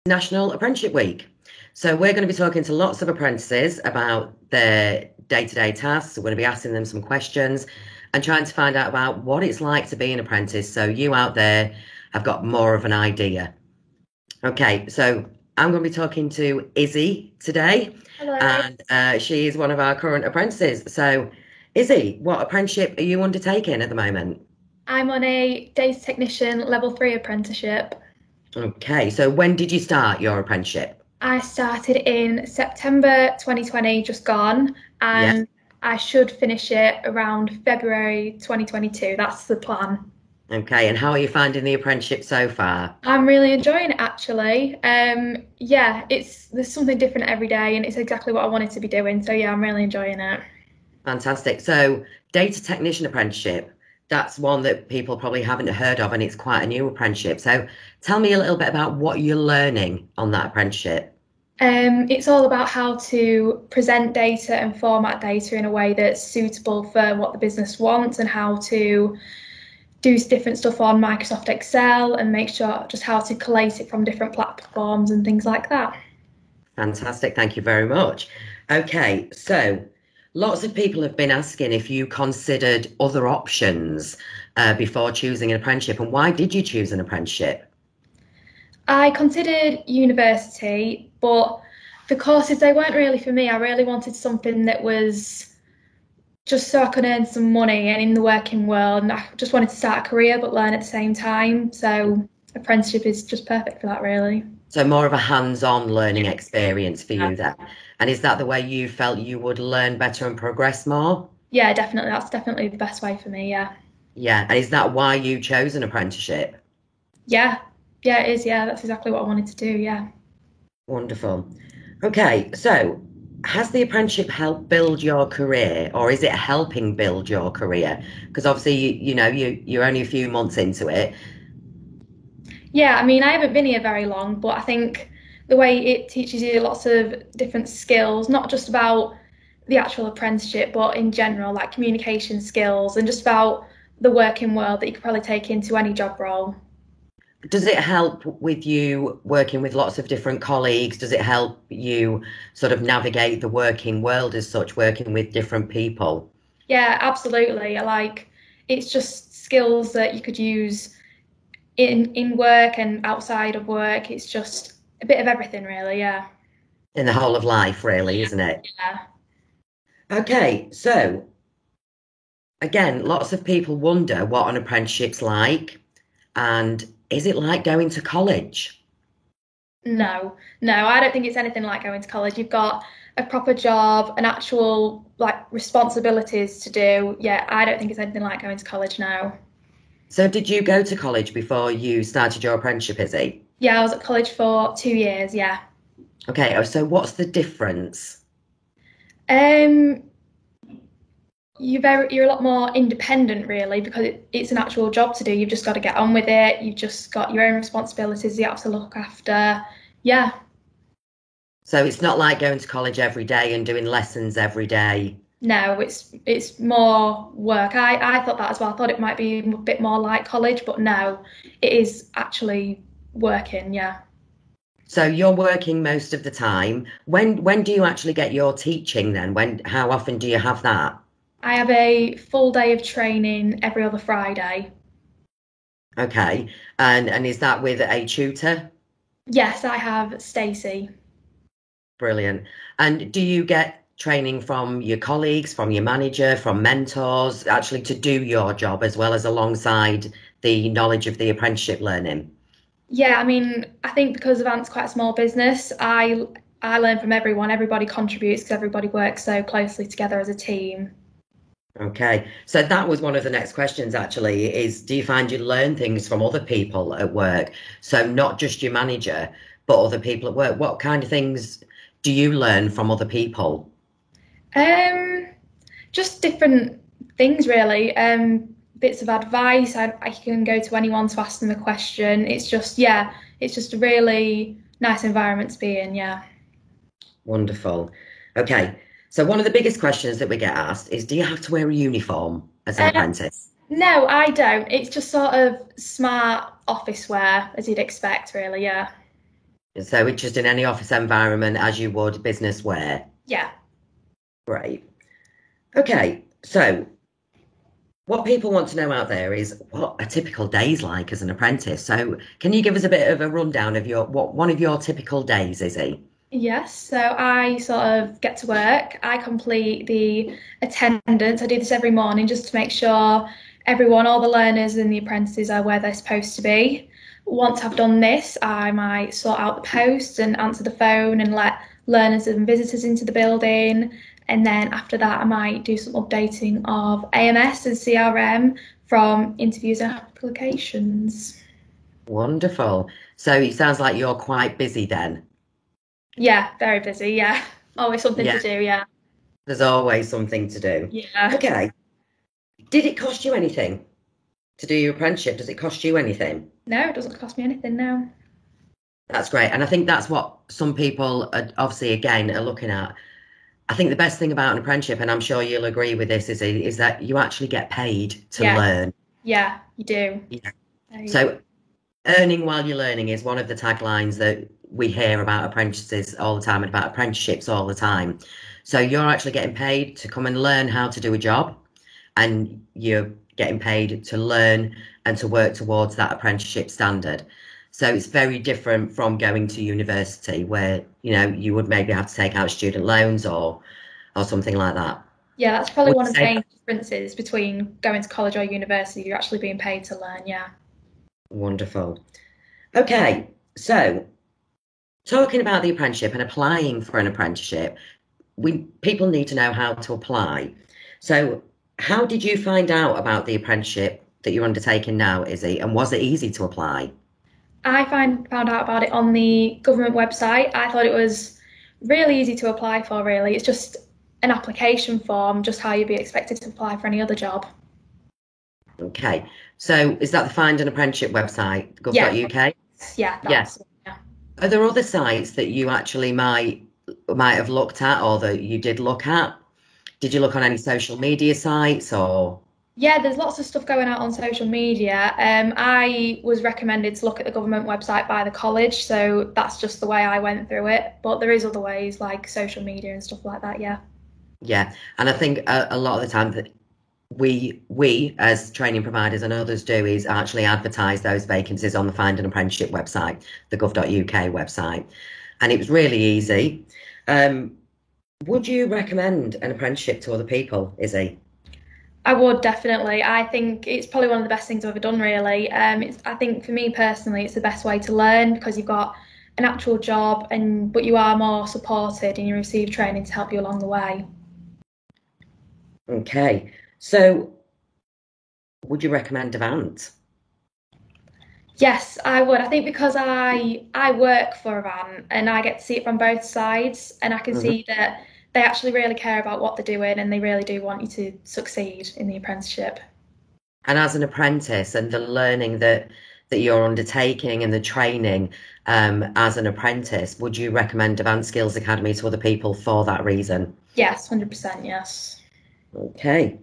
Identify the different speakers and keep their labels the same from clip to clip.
Speaker 1: National Apprenticeship Week. So we're going to be talking to lots of apprentices about their day-to-day tasks. We're going to be asking them some questions and trying to find out about what it's like to be an apprentice. So you out there have got more of an idea. Okay, so I'm going to be talking to Izzy today,
Speaker 2: Hello.
Speaker 1: and she is one of our current apprentices. So, Izzy, what apprenticeship are you undertaking at the moment?
Speaker 2: I'm on a data technician level 3 apprenticeship.
Speaker 1: Okay, so when did you start your apprenticeship?
Speaker 2: I started in September 2020, just gone,
Speaker 1: Yeah.
Speaker 2: and I should finish it around February 2022. That's the plan.
Speaker 1: Okay, and how are you finding the apprenticeship so far?
Speaker 2: I'm really enjoying it actually. Yeah, it's there's something different every day and it's exactly what I wanted to be doing. So yeah, I'm really enjoying it.
Speaker 1: Fantastic. So, data technician apprenticeship, that's one that people probably haven't heard of, and it's quite a new apprenticeship. So, tell me a little bit about what you're learning on that apprenticeship.
Speaker 2: It's all about how to present data and format data in a way that's suitable for what the business wants and how to do different stuff on Microsoft Excel and make sure just how to collate it from different platforms and things like that.
Speaker 1: Fantastic. Thank you very much. Okay, so lots of people have been asking if you considered other options before choosing an apprenticeship, and why did you choose an apprenticeship?
Speaker 2: I considered university, but the courses they weren't really for me. I really wanted something that was just so I could earn some money and in the working world. And I just wanted to start a career but learn at the same time. So apprenticeship is just perfect for that, really.
Speaker 1: So, more of a hands-on learning experience for you there. And is that the way you felt you would learn better and progress more?
Speaker 2: Yeah, definitely. That's definitely the best way for me. Yeah.
Speaker 1: Yeah. And is that why you chose an apprenticeship?
Speaker 2: Yeah. Yeah, it is. Yeah, that's exactly what I wanted to do. Yeah.
Speaker 1: Wonderful. Okay, so has the apprenticeship helped build your career, or is it helping build your career? Because obviously, you're only a few months into it.
Speaker 2: Yeah, I mean, I haven't been here very long, but I think the way it teaches you lots of different skills, not just about the actual apprenticeship, but in general, like communication skills and just about the working world that you could probably take into any job role.
Speaker 1: Does it help with you working with lots of different colleagues? Does it help you sort of navigate the working world as such, working with different people?
Speaker 2: Yeah, absolutely. I like it's just skills that you could use in work and outside of work. It's just a bit of everything, really. Yeah.
Speaker 1: In the whole of life, really, isn't it?
Speaker 2: Yeah.
Speaker 1: Okay, so again, lots of people wonder what an apprenticeship's like, and is it like going to college?
Speaker 2: No, no, I don't think it's anything like going to college. You've got a proper job, an actual like responsibilities to do. Yeah, I don't think it's anything like going to college now.
Speaker 1: So did you go to college before you started your apprenticeship, Izzy?
Speaker 2: Yeah, I was at college for 2 years. Yeah.
Speaker 1: Okay, so what's the difference?
Speaker 2: Um, you're a lot more independent really because it's an actual job to do. You've just got to get on with it. You've just got your own responsibilities you have to look after. Yeah.
Speaker 1: So it's not like going to college every day and doing lessons every day.
Speaker 2: No, it's more work. I thought that as well. I thought it might be a bit more like college, but no, it is actually working. Yeah.
Speaker 1: So you're working most of the time. When do you actually get your teaching then? How often do you have that?
Speaker 2: I have a full day of training every other Friday.
Speaker 1: Okay. And is that with a tutor?
Speaker 2: Yes, I have Stacey.
Speaker 1: Brilliant. And do you get training from your colleagues, from your manager, from mentors, actually to do your job as well as alongside the knowledge of the apprenticeship learning?
Speaker 2: Yeah, I mean, I think because Avant's quite a small business, I learn from everyone. Everybody contributes because everybody works so closely together as a team.
Speaker 1: Okay. So that was one of the next questions actually, is do you find you learn things from other people at work? So not just your manager, but other people at work. What kind of things do you learn from other people?
Speaker 2: Um, just different things really. Bits of advice. I can go to anyone to ask them a question. It's just yeah, it's just a really nice environment to be in. Yeah.
Speaker 1: Wonderful. Okay. So one of the biggest questions that we get asked is, do you have to wear a uniform as an
Speaker 2: Uh,
Speaker 1: apprentice?
Speaker 2: no, I don't. It's just sort of smart office wear, as you'd expect, really. Yeah.
Speaker 1: So it's just in any office environment as you would business wear.
Speaker 2: Yeah.
Speaker 1: Great. Okay, so what people want to know out there is what a typical day's like as an apprentice. So can you give us a bit of a rundown of what one of your typical days is, Izzy?
Speaker 2: Yes, so I sort of get to work. I complete the attendance. I do this every morning just to make sure everyone, all the learners and the apprentices are where they're supposed to be. Once I've done this, I might sort out the post and answer the phone and let learners and visitors into the building. And then after that, I might do some updating of AMS and CRM from interviews and applications.
Speaker 1: Wonderful. So it sounds like you're quite busy then.
Speaker 2: Yeah, very busy. Yeah, always something
Speaker 1: Yeah,
Speaker 2: to do. Yeah.
Speaker 1: there's always something to do.
Speaker 2: Yeah.
Speaker 1: Okay. Did it cost you anything to do your apprenticeship? Does it cost you anything?
Speaker 2: No, it doesn't cost me anything now.
Speaker 1: That's great. And I think that's what some people are obviously again are looking at. I think the best thing about an apprenticeship, and I'm sure you'll agree with this, is that you actually get paid to
Speaker 2: Yeah,
Speaker 1: learn.
Speaker 2: yeah, you do.
Speaker 1: Yeah.
Speaker 2: I-
Speaker 1: So earning while you're learning is one of the taglines that we hear about apprentices all the time and about apprenticeships all the time. So you're actually getting paid to come and learn how to do a job, and you're getting paid to learn and to work towards that apprenticeship standard. So it's very different from going to university where, you would maybe have to take out student loans or something like that.
Speaker 2: Yeah, that's probably
Speaker 1: Would
Speaker 2: one
Speaker 1: you
Speaker 2: of the
Speaker 1: say
Speaker 2: main differences between going to college or university. You're actually being paid to learn. Yeah.
Speaker 1: wonderful? Okay, so talking about the apprenticeship and applying for an apprenticeship, people need to know how to apply. So how did you find out about the apprenticeship that you're undertaking now, Izzy, and was it easy to apply?
Speaker 2: Found out about it on the government website. I thought it was really easy to apply for, really. It's just an application form, just how you'd be expected to apply for any other job.
Speaker 1: Okay, so is that the Find an Apprenticeship website,
Speaker 2: Yeah,
Speaker 1: gov.uk?
Speaker 2: yeah,
Speaker 1: Yeah.
Speaker 2: that's yeah.
Speaker 1: Are there other sites that you actually might have looked at or that you did look at? Did you look on any social media sites or?
Speaker 2: Yeah, there's lots of stuff going out on social media. I was recommended to look at the government website by the college, so that's just the way I went through it. But there is other ways like social media and stuff like that. Yeah.
Speaker 1: Yeah, and I think a lot of the time that we as training providers and others do is actually advertise those vacancies on the Find an Apprenticeship website, the gov.uk website, and it was really easy. Would you recommend an apprenticeship to other people, Izzy?
Speaker 2: I would definitely. I think it's probably one of the best things I've ever done, really. I think for me personally, it's the best way to learn because you've got an actual job, but you are more supported and you receive training to help you along the way.
Speaker 1: Okay, so would you recommend Avant?
Speaker 2: Yes, I would. I think because I work for Avant and I get to see it from both sides, and I can
Speaker 1: Mhm.
Speaker 2: see that they actually really care about what they're doing and they really do want you to succeed in the apprenticeship.
Speaker 1: And as an apprentice and the learning that you're undertaking and the training as an apprentice, would you recommend Advanced Skills Academy to other people for that reason?
Speaker 2: Yes, 100%, yes.
Speaker 1: Okay.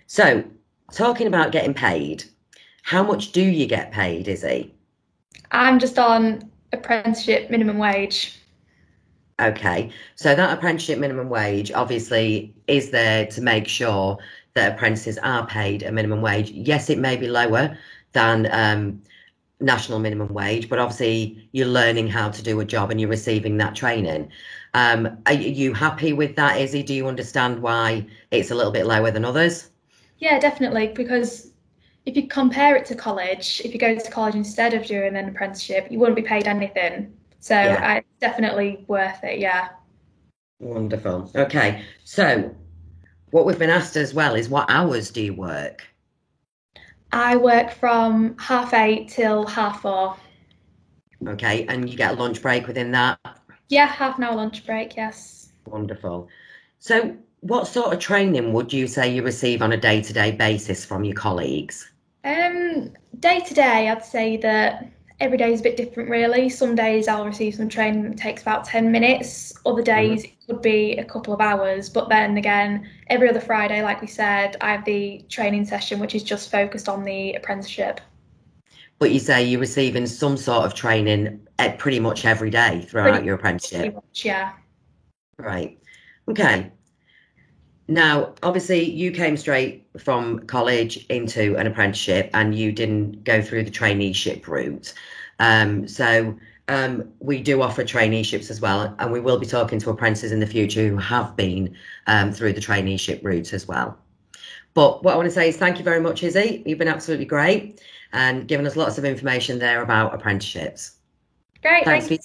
Speaker 1: So, talking about getting paid, how much do you get paid, Izzy?
Speaker 2: I'm just on apprenticeship minimum wage.
Speaker 1: Okay. So that apprenticeship minimum wage obviously is there to make sure that apprentices are paid a minimum wage. Yes, it may be lower than national minimum wage, but obviously you're learning how to do a job and you're receiving that training. Are you happy with that, Izzy? Do you understand why it's a little bit lower than others?
Speaker 2: Yeah, definitely, because if you compare it to college, if you go to college instead of doing an apprenticeship, you wouldn't be paid anything. So
Speaker 1: Yeah,
Speaker 2: it's definitely worth it, yeah.
Speaker 1: wonderful. Okay, so what we've been asked as well is what hours do you work?
Speaker 2: I work from 8:30 till 4:30.
Speaker 1: Okay, and you get a lunch break within that.
Speaker 2: Yeah, half an hour lunch break, yes.
Speaker 1: Wonderful. So, what sort of training would you say you receive on a day-to-day basis from your colleagues?
Speaker 2: Day to day, I'd say that every day is a bit different, really. Some days I'll receive some training that takes about 10 minutes. Other
Speaker 1: Mhm.
Speaker 2: days it could be a couple of hours. But then again, every other Friday, like we said, I have the training session, which is just focused on the apprenticeship.
Speaker 1: But you say you're receiving some sort of training at pretty much every day throughout your apprenticeship.
Speaker 2: Pretty much, yeah.
Speaker 1: Right. Okay. Now, obviously, you came straight from college into an apprenticeship and you didn't go through the traineeship route. We do offer traineeships as well, and we will be talking to apprentices in the future who have been through the traineeship route as well. But what I want to say is thank you very much, Izzy. You've been absolutely great and given us lots of information there about apprenticeships.
Speaker 2: Great, thank you.